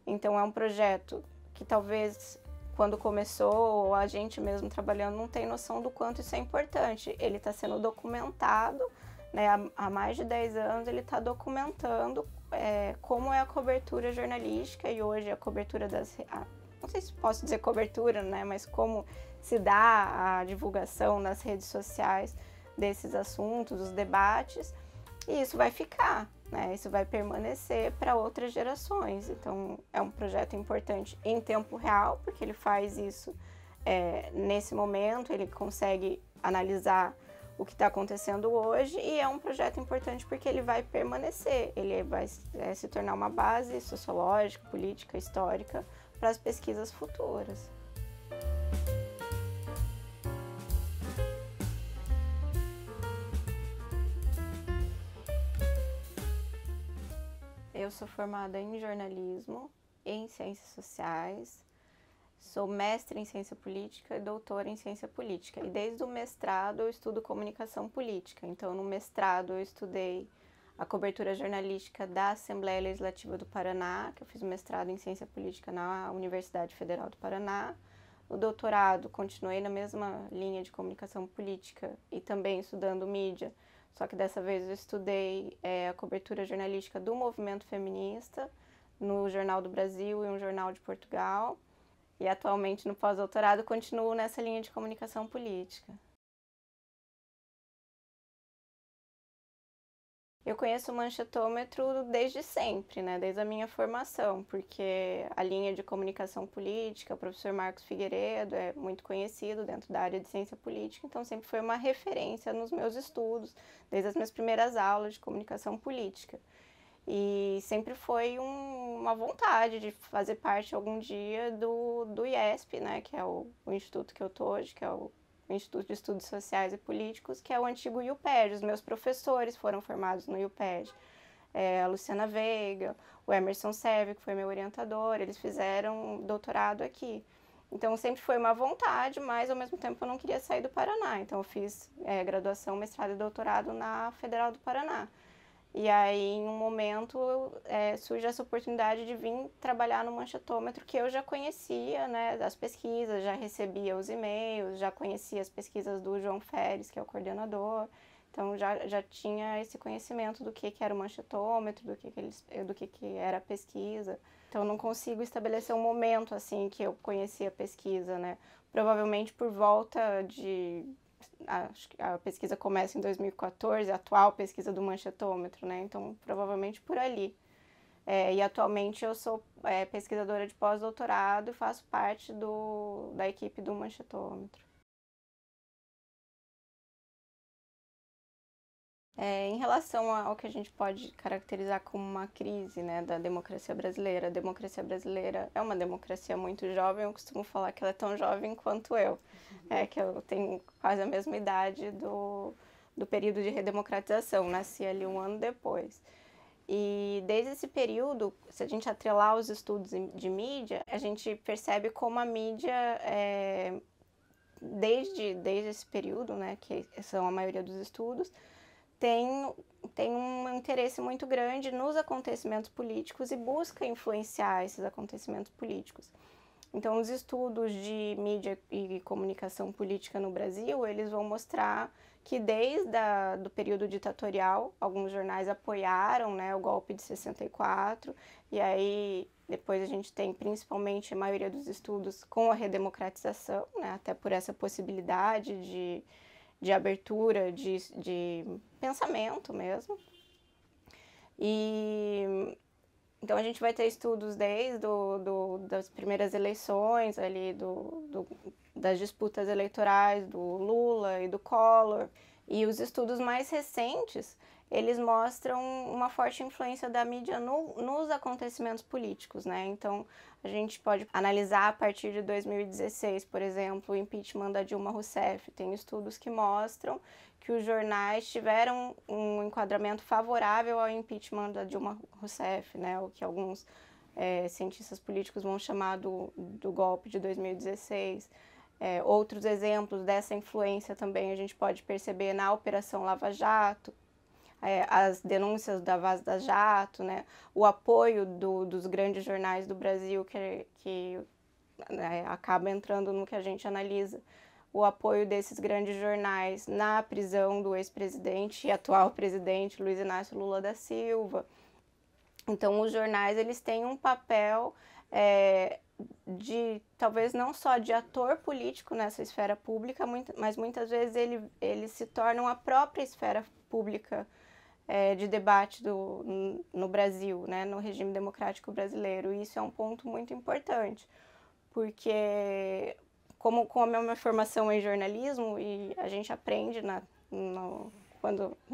Então é um projeto que talvez quando começou, a gente mesmo trabalhando não tem noção do quanto isso é importante. Ele está sendo documentado, né, há mais de 10 anos ele está documentando como é a cobertura jornalística e hoje a cobertura não sei se posso dizer cobertura, né, mas como se dá a divulgação nas redes sociais desses assuntos, os debates, e isso vai ficar, né, isso vai permanecer para outras gerações. Então é um projeto importante em tempo real, porque ele faz isso nesse momento, ele consegue analisar o que está acontecendo hoje, e é um projeto importante porque ele vai permanecer, ele vai se tornar uma base sociológica, política, histórica para as pesquisas futuras. Eu sou formada em jornalismo, em ciências sociais, sou mestre em ciência política e doutora em ciência política. E desde o mestrado eu estudo comunicação política. Então, no mestrado eu estudei a cobertura jornalística da Assembleia Legislativa do Paraná, que eu fiz o mestrado em ciência política na Universidade Federal do Paraná. No doutorado, continuei na mesma linha de comunicação política e também estudando mídia, só que dessa vez eu estudei a cobertura jornalística do movimento feminista no Jornal do Brasil e um jornal de Portugal. E atualmente no pós-doutorado continuo nessa linha de comunicação política. Eu conheço o manchetômetro desde sempre, né? Desde a minha formação, porque a linha de comunicação política, o professor Marcos Figueiredo é muito conhecido dentro da área de ciência política, então sempre foi uma referência nos meus estudos, desde as minhas primeiras aulas de comunicação política. E sempre foi uma vontade de fazer parte algum dia do IESP, né? Que é o instituto que eu estou hoje, que é o Instituto de Estudos Sociais e Políticos, que é o antigo IUPED. Os meus professores foram formados no IUPED. A Luciana Veiga, o Emerson Sérvio, que foi meu orientador, eles fizeram doutorado aqui. Então sempre foi uma vontade, mas ao mesmo tempo eu não queria sair do Paraná. Então eu fiz graduação, mestrado e doutorado na Federal do Paraná. E aí, em um momento, surge essa oportunidade de vir trabalhar no manchetômetro, que eu já conhecia, né, das pesquisas, já recebia os e-mails, já conhecia as pesquisas do João Feres, que é o coordenador. Então, já tinha esse conhecimento do que era o manchetômetro, do que era a pesquisa. Então, não consigo estabelecer um momento, assim, que eu conhecia a pesquisa, né. Provavelmente por volta de... Acho que a pesquisa começa em 2014, a atual pesquisa do manchetômetro, né? Então, provavelmente por ali. E atualmente eu sou pesquisadora de pós-doutorado e faço parte da equipe do manchetômetro. Em relação ao que a gente pode caracterizar como uma crise, né, da democracia brasileira, a democracia brasileira é uma democracia muito jovem. Eu costumo falar que ela é tão jovem quanto eu, que eu tenho quase a mesma idade do período de redemocratização, nasci ali um ano depois. E desde esse período, se a gente atrelar os estudos de mídia, a gente percebe como a mídia, desde esse período, né, que são a maioria dos estudos, tem um interesse muito grande nos acontecimentos políticos e busca influenciar esses acontecimentos políticos. Então, os estudos de mídia e comunicação política no Brasil, eles vão mostrar que desde do período ditatorial, alguns jornais apoiaram, né, o golpe de 64, e aí depois a gente tem principalmente a maioria dos estudos com a redemocratização, né, até por essa possibilidade de abertura, de pensamento mesmo. E então a gente vai ter estudos desde das primeiras eleições, ali das disputas eleitorais do Lula e do Collor. E os estudos mais recentes, eles mostram uma forte influência da mídia nos acontecimentos políticos, né? Então, a gente pode analisar a partir de 2016, por exemplo, o impeachment da Dilma Rousseff. Tem estudos que mostram que os jornais tiveram um enquadramento favorável ao impeachment da Dilma Rousseff, né? O que alguns cientistas políticos vão chamar do golpe de 2016. Outros exemplos dessa influência também a gente pode perceber na Operação Lava Jato. as denúncias da Vaza Jato, né, o apoio dos grandes jornais do Brasil, que acaba entrando no que a gente analisa, o apoio desses grandes jornais na prisão do ex-presidente e atual presidente Luiz Inácio Lula da Silva. Então, os jornais, eles têm um papel de, talvez não só de ator político nessa esfera pública, mas muitas vezes eles se tornam a própria esfera pública de debate no Brasil, né, no regime democrático brasileiro. E isso é um ponto muito importante, porque como a minha formação em jornalismo, e a gente aprende na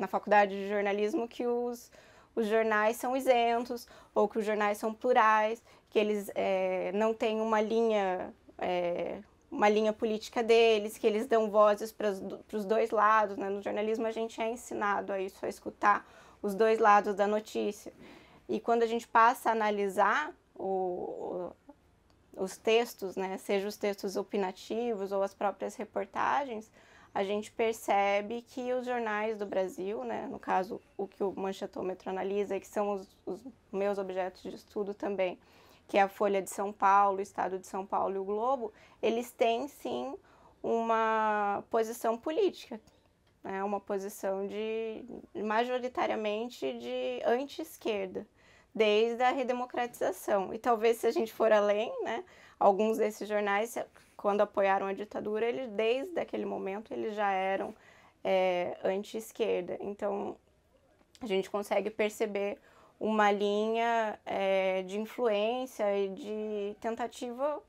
faculdade de jornalismo que os jornais são isentos, ou que os jornais são plurais, que eles não têm uma linha política deles, que eles dão vozes para os dois lados, né? No jornalismo a gente é ensinado a isso, a escutar os dois lados da notícia. E quando a gente passa a analisar os textos, né, seja os textos opinativos ou as próprias reportagens, a gente percebe que os jornais do Brasil, né, no caso o que o Manchetômetro analisa, e que são os meus objetos de estudo também, que é a Folha de São Paulo, o Estado de São Paulo e o Globo, eles têm sim uma posição política, né, uma posição majoritariamente de anti-esquerda, desde a redemocratização. E talvez, se a gente for além, né, alguns desses jornais, quando apoiaram a ditadura, desde aquele momento eles já eram anti-esquerda. Então, a gente consegue perceber uma linha de influência e de tentativa,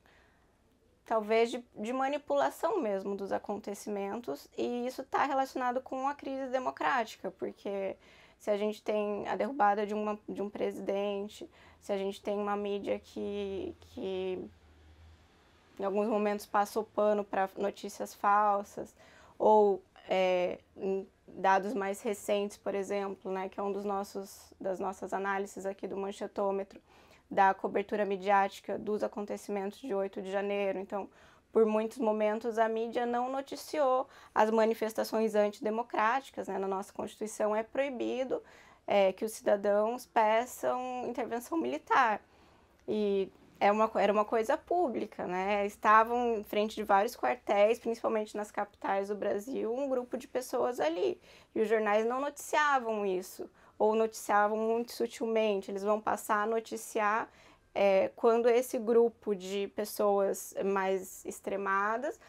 talvez, de manipulação mesmo dos acontecimentos, e isso está relacionado com a crise democrática, porque se a gente tem a derrubada de um presidente, se a gente tem uma mídia que em alguns momentos passou pano para notícias falsas, ou em dados mais recentes, por exemplo, né, que é das nossas análises aqui do Manchetômetro, da cobertura midiática dos acontecimentos de 8 de janeiro. Então, por muitos momentos, a mídia não noticiou as manifestações antidemocráticas, né? Na nossa Constituição é proibido que os cidadãos peçam intervenção militar. E era uma coisa pública, né? Estavam em frente de vários quartéis, principalmente nas capitais do Brasil, um grupo de pessoas ali. E os jornais não noticiavam isso, ou noticiavam muito sutilmente. Eles vão passar a noticiar quando esse grupo de pessoas mais extremadas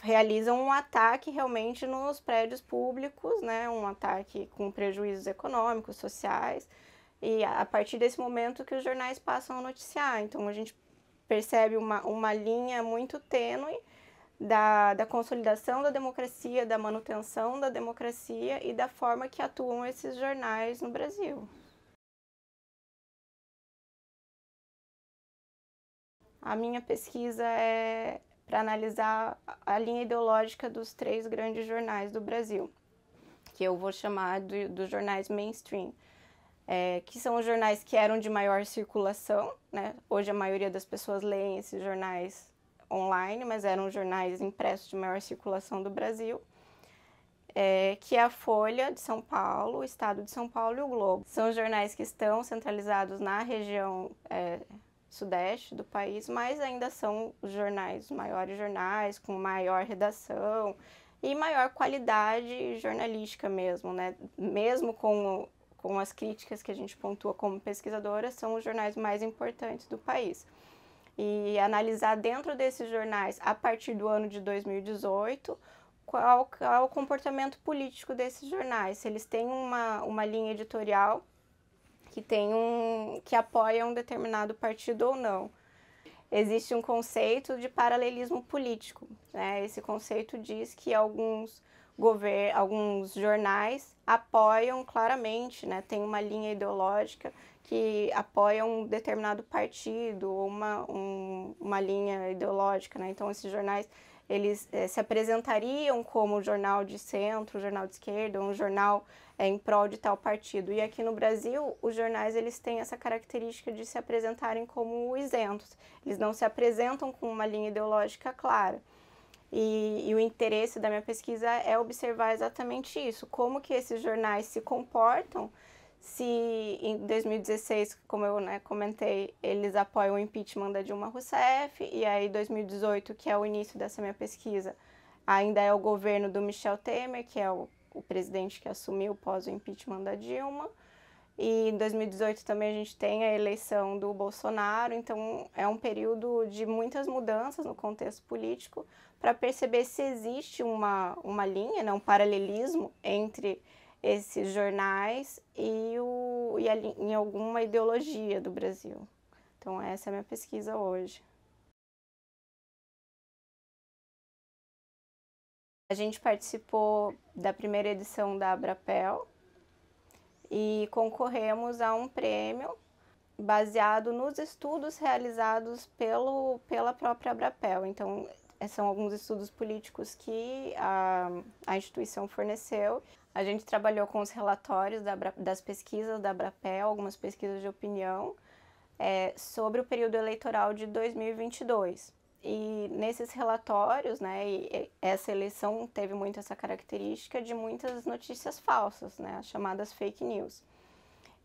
realizam um ataque realmente nos prédios públicos, né? Um ataque com prejuízos econômicos, sociais. E a partir desse momento que os jornais passam a noticiar. Então, a gente percebe uma linha muito tênue da consolidação da democracia, da manutenção da democracia e da forma que atuam esses jornais no Brasil. A minha pesquisa é para analisar a linha ideológica dos 3 grandes jornais do Brasil, que eu vou chamar dos jornais mainstream. Que são os jornais que eram de maior circulação, né? Hoje a maioria das pessoas leem esses jornais online, mas eram jornais impressos de maior circulação do Brasil, que é a Folha de São Paulo, o Estado de São Paulo e o Globo. São jornais que estão centralizados na região sudeste do país, mas ainda são os maiores jornais, com maior redação e maior qualidade jornalística mesmo, né? Mesmo com as críticas que a gente pontua como pesquisadora, são os jornais mais importantes do país. E analisar dentro desses jornais, a partir do ano de 2018, qual é o comportamento político desses jornais, se eles têm uma linha editorial que apoia um determinado partido ou não. Existe um conceito de paralelismo político, né? Esse conceito diz que alguns jornais apoiam claramente, né? Tem uma linha ideológica que apoia um determinado partido ou uma linha ideológica, né? Então, esses jornais, eles se apresentariam como jornal de centro, jornal de esquerda, um jornal em prol de tal partido. E aqui no Brasil, os jornais, eles têm essa característica de se apresentarem como isentos. Eles não se apresentam com uma linha ideológica clara. E o interesse da minha pesquisa é observar exatamente isso, como que esses jornais se comportam se em 2016, como eu comentei, eles apoiam o impeachment da Dilma Rousseff, e aí 2018, que é o início dessa minha pesquisa, ainda é o governo do Michel Temer, que é o presidente que assumiu pós o impeachment da Dilma. E em 2018 também a gente tem a eleição do Bolsonaro, então é um período de muitas mudanças no contexto político para perceber se existe uma linha, né, um paralelismo entre esses jornais em alguma ideologia do Brasil. Então essa é a minha pesquisa hoje. A gente participou da primeira edição da Abrapel e concorremos a um prêmio baseado nos estudos realizados pela própria Abrapel. Então, são alguns estudos políticos que a instituição forneceu. A gente trabalhou com os relatórios das pesquisas da Abrapel, algumas pesquisas de opinião, sobre o período eleitoral de 2022. E nesses relatórios, né, essa eleição teve muito essa característica de muitas notícias falsas, né, as chamadas fake news.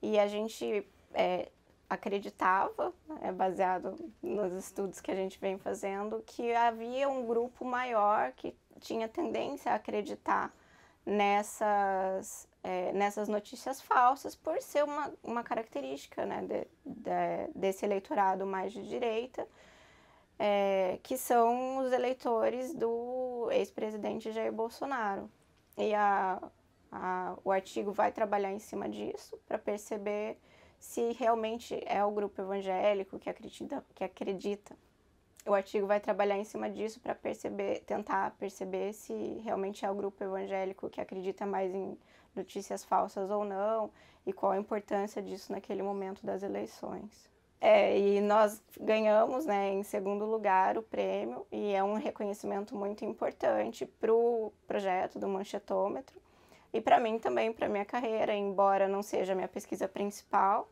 E a gente acreditava, baseado nos estudos que a gente vem fazendo, que havia um grupo maior que tinha tendência a acreditar nessas notícias falsas por ser uma característica, né, desse eleitorado mais de direita, que são os eleitores do ex-presidente Jair Bolsonaro. E o artigo vai trabalhar em cima disso para perceber se realmente é o grupo evangélico que acredita. O artigo vai trabalhar em cima disso para tentar perceber se realmente é o grupo evangélico que acredita mais em notícias falsas ou não, e qual a importância disso naquele momento das eleições. E nós ganhamos, né, em segundo lugar o prêmio, e é um reconhecimento muito importante para o projeto do Manchetômetro, e para mim também, para minha carreira, embora não seja a minha pesquisa principal.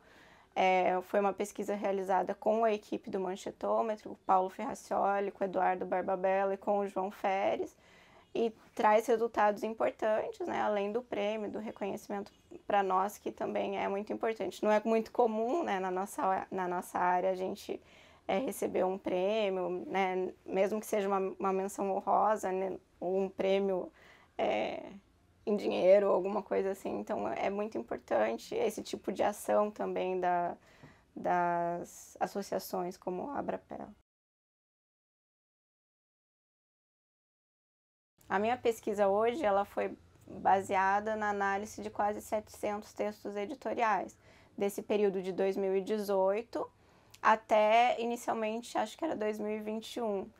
Foi uma pesquisa realizada com a equipe do Manchetômetro, o Paulo Ferracioli, com o Eduardo Barbabella e com o João Feres, e traz resultados importantes, né, além do prêmio, do reconhecimento para nós, que também é muito importante. Não é muito comum, né, na nossa área a gente receber um prêmio, né, mesmo que seja uma menção honrosa, né, ou um prêmio em dinheiro ou alguma coisa assim. Então é muito importante esse tipo de ação também das associações como a Abrapel. A minha pesquisa hoje ela foi baseada na análise de quase 700 textos editoriais, desse período de 2018 até inicialmente, acho que era 2021.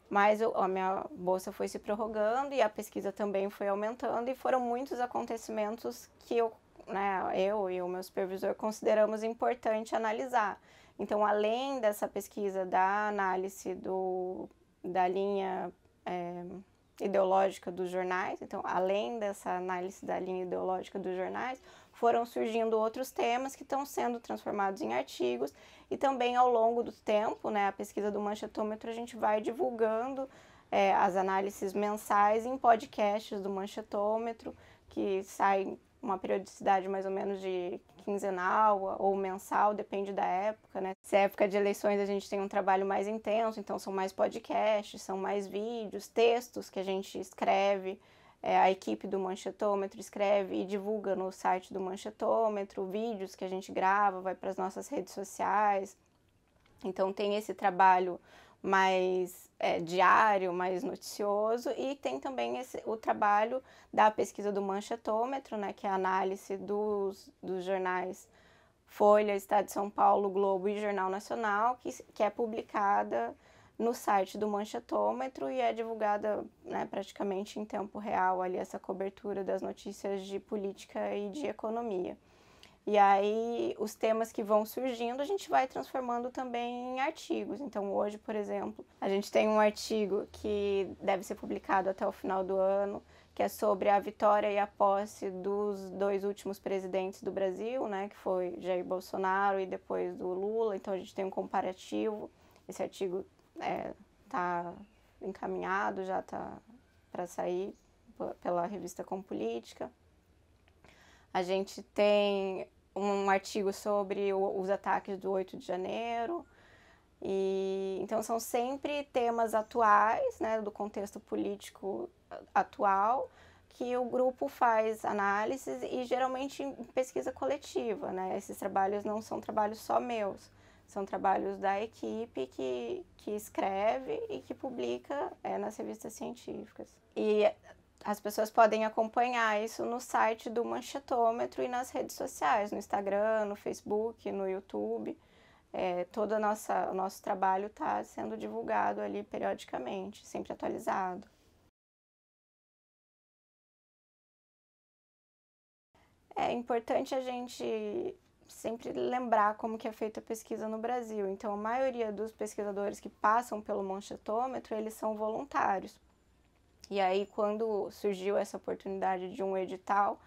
Mas a minha bolsa foi se prorrogando e a pesquisa também foi aumentando, e foram muitos acontecimentos que eu e o meu supervisor consideramos importante analisar. Então, além dessa pesquisa da análise da linha ideológica dos jornais, então, além dessa análise da linha ideológica dos jornais, foram surgindo outros temas que estão sendo transformados em artigos, e também ao longo do tempo, né, a pesquisa do Manchetômetro, a gente vai divulgando as análises mensais em podcasts do Manchetômetro, que saem uma periodicidade mais ou menos de quinzenal ou mensal, depende da época, né? Se é época de eleições, a gente tem um trabalho mais intenso, então são mais podcasts, são mais vídeos, textos que a gente escreve, a equipe do Manchetômetro escreve e divulga no site do Manchetômetro, vídeos que a gente grava, vai para as nossas redes sociais. Então tem esse trabalho mais diário, mais noticioso, e tem também o trabalho da pesquisa do Manchetômetro, né, que é a análise dos jornais Folha, Estado de São Paulo, Globo e Jornal Nacional, que é publicada no site do Manchetômetro e é divulgada, né, praticamente em tempo real ali, essa cobertura das notícias de política e de economia. E aí, os temas que vão surgindo, a gente vai transformando também em artigos. Então, hoje, por exemplo, a gente tem um artigo que deve ser publicado até o final do ano, que é sobre a vitória e a posse dos dois últimos presidentes do Brasil, né, que foi Jair Bolsonaro e depois do Lula. Então, a gente tem um comparativo. Esse artigo está encaminhado, já está para sair pela revista Com Política. A gente tem um artigo sobre os ataques do 8 de janeiro. E, então são sempre temas atuais, né, do contexto político atual, que o grupo faz análises e geralmente em pesquisa coletiva, né? Esses trabalhos não são trabalhos só meus, são trabalhos da equipe que escreve e que publica nas revistas científicas. E as pessoas podem acompanhar isso no site do Manchetômetro e nas redes sociais, no Instagram, no Facebook, no YouTube. Todo o nosso trabalho está sendo divulgado ali periodicamente, sempre atualizado. É importante a gente sempre lembrar como que é feita a pesquisa no Brasil. Então, a maioria dos pesquisadores que passam pelo Manchetômetro, eles são voluntários. E aí, quando surgiu essa oportunidade de um edital,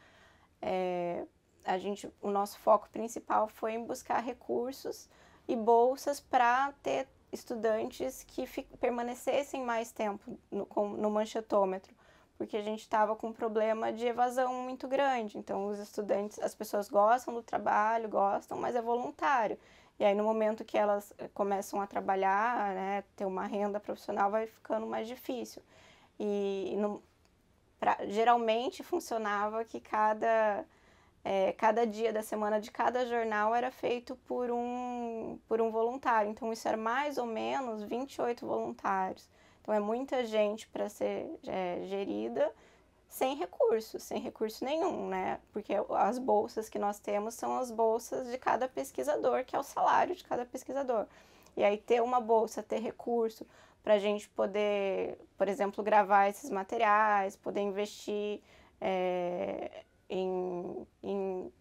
o nosso foco principal foi em buscar recursos e bolsas para ter estudantes que permanecessem mais tempo no Manchetômetro, porque a gente estava com um problema de evasão muito grande. Então, os estudantes, as pessoas gostam do trabalho, gostam, mas é voluntário. E aí, no momento que elas começam a trabalhar, né, ter uma renda profissional, vai ficando mais difícil. E geralmente funcionava que cada dia da semana de cada jornal era feito por um voluntário. Então, isso era mais ou menos 28 voluntários. Então, é muita gente para ser gerida sem recurso nenhum, né? Porque as bolsas que nós temos são as bolsas de cada pesquisador, que é o salário de cada pesquisador. E aí, ter uma bolsa, ter recurso para a gente poder, por exemplo, gravar esses materiais, poder investir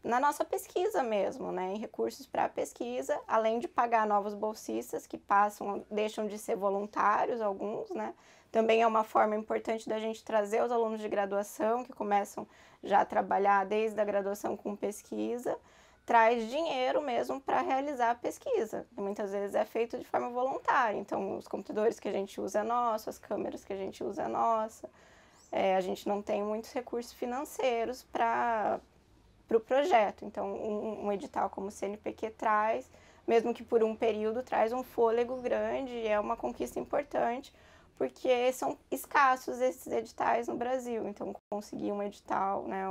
na nossa pesquisa mesmo, né? Em recursos para a pesquisa, além de pagar novos bolsistas que deixam de ser voluntários, alguns, né? Também é uma forma importante da gente trazer os alunos de graduação que começam já a trabalhar desde a graduação com pesquisa, traz dinheiro mesmo para realizar a pesquisa, que muitas vezes é feito de forma voluntária. Então, os computadores que a gente usa é nosso, as câmeras que a gente usa é nossa. A gente não tem muitos recursos financeiros para o projeto. Então, um edital como o CNPq traz, mesmo que por um período, traz um fôlego grande e é uma conquista importante, porque são escassos esses editais no Brasil. Então, conseguir um edital, né,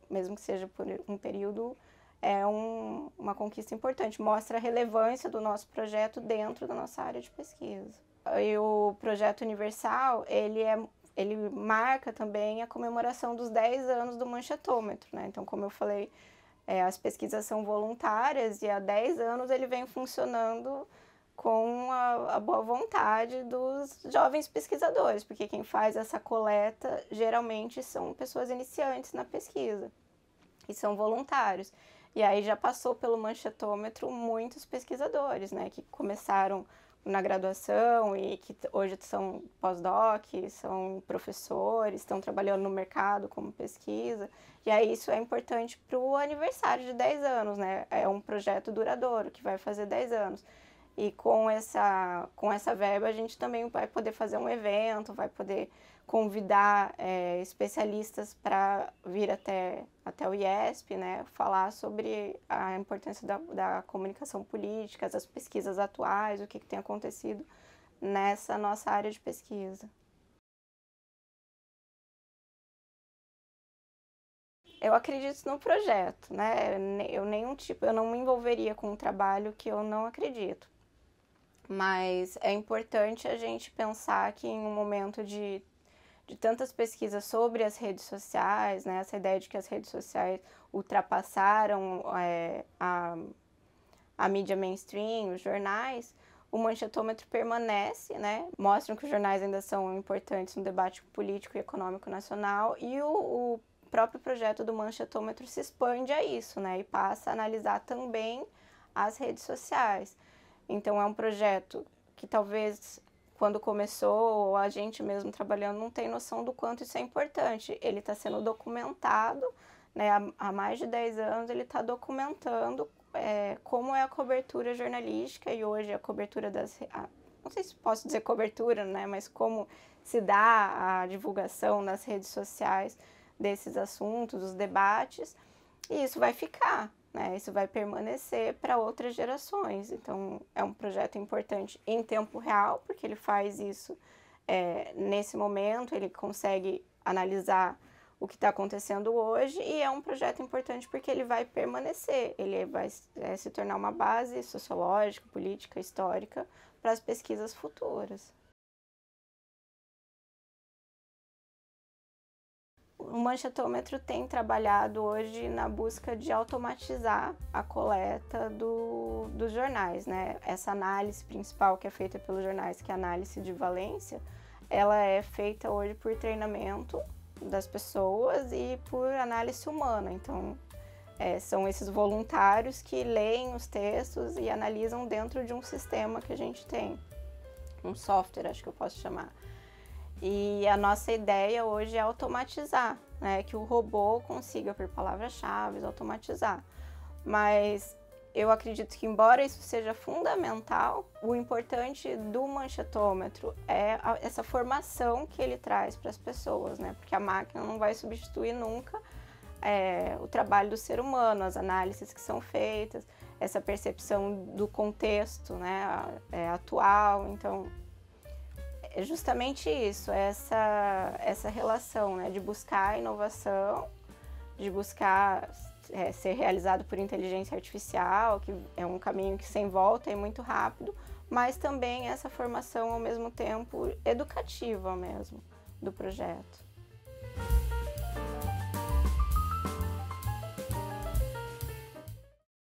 mesmo que seja por um período, é uma conquista importante. Mostra a relevância do nosso projeto dentro da nossa área de pesquisa. E o Projeto Universal, ele marca também a comemoração dos 10 anos do Manchetômetro, né? Então, como eu falei, as pesquisas são voluntárias e há 10 anos ele vem funcionando com a boa vontade dos jovens pesquisadores, porque quem faz essa coleta geralmente são pessoas iniciantes na pesquisa e são voluntários. E aí já passou pelo Manchetômetro muitos pesquisadores, né, que começaram na graduação e que hoje são pós-doc, são professores, estão trabalhando no mercado como pesquisa. E aí isso é importante para o aniversário de 10 anos, né? É um projeto duradouro que vai fazer 10 anos. E com essa verba a gente também vai poder fazer um evento, vai poder convidar especialistas para vir até o IESP, né, falar sobre a importância da comunicação política, as pesquisas atuais, o que tem acontecido nessa nossa área de pesquisa. Eu acredito no projeto, né? Eu não me envolveria com um trabalho que eu não acredito. Mas é importante a gente pensar que em um momento de tantas pesquisas sobre as redes sociais, né, essa ideia de que as redes sociais ultrapassaram a mídia mainstream, os jornais, o Manchetômetro permanece, né, mostram que os jornais ainda são importantes no debate político e econômico nacional, e o próprio projeto do Manchetômetro se expande a isso, né, e passa a analisar também as redes sociais. Então, é um projeto que talvez, quando começou, a gente mesmo trabalhando não tem noção do quanto isso é importante. Ele está sendo documentado, né, há mais de 10 anos, ele está documentando como é a cobertura jornalística e hoje a cobertura não sei se posso dizer cobertura, né, mas como se dá a divulgação nas redes sociais desses assuntos, os debates, e isso vai ficar, né, isso vai permanecer para outras gerações. Então, é um projeto importante em tempo real, porque ele faz isso nesse momento, ele consegue analisar o que está acontecendo hoje, e é um projeto importante porque ele vai permanecer, ele vai se tornar uma base sociológica, política, histórica para as pesquisas futuras. O manchetômetro tem trabalhado hoje na busca de automatizar a coleta dos jornais, né? Essa análise principal que é feita pelos jornais, que é a análise de valência, ela é feita hoje por treinamento das pessoas e por análise humana. Então, são esses voluntários que leem os textos e analisam dentro de um sistema que a gente tem, um software, acho que eu posso chamar. E a nossa ideia hoje é automatizar, né, que o robô consiga, por palavras-chave, automatizar. Mas eu acredito que, embora isso seja fundamental, o importante do manchetômetro é essa formação que ele traz para as pessoas, né? Porque a máquina não vai substituir nunca o trabalho do ser humano, as análises que são feitas, essa percepção do contexto, né, atual. Então, é justamente isso, essa relação, né, de buscar a inovação, de buscar ser realizado por inteligência artificial, que é um caminho que sem volta e muito rápido, mas também essa formação ao mesmo tempo educativa mesmo do projeto.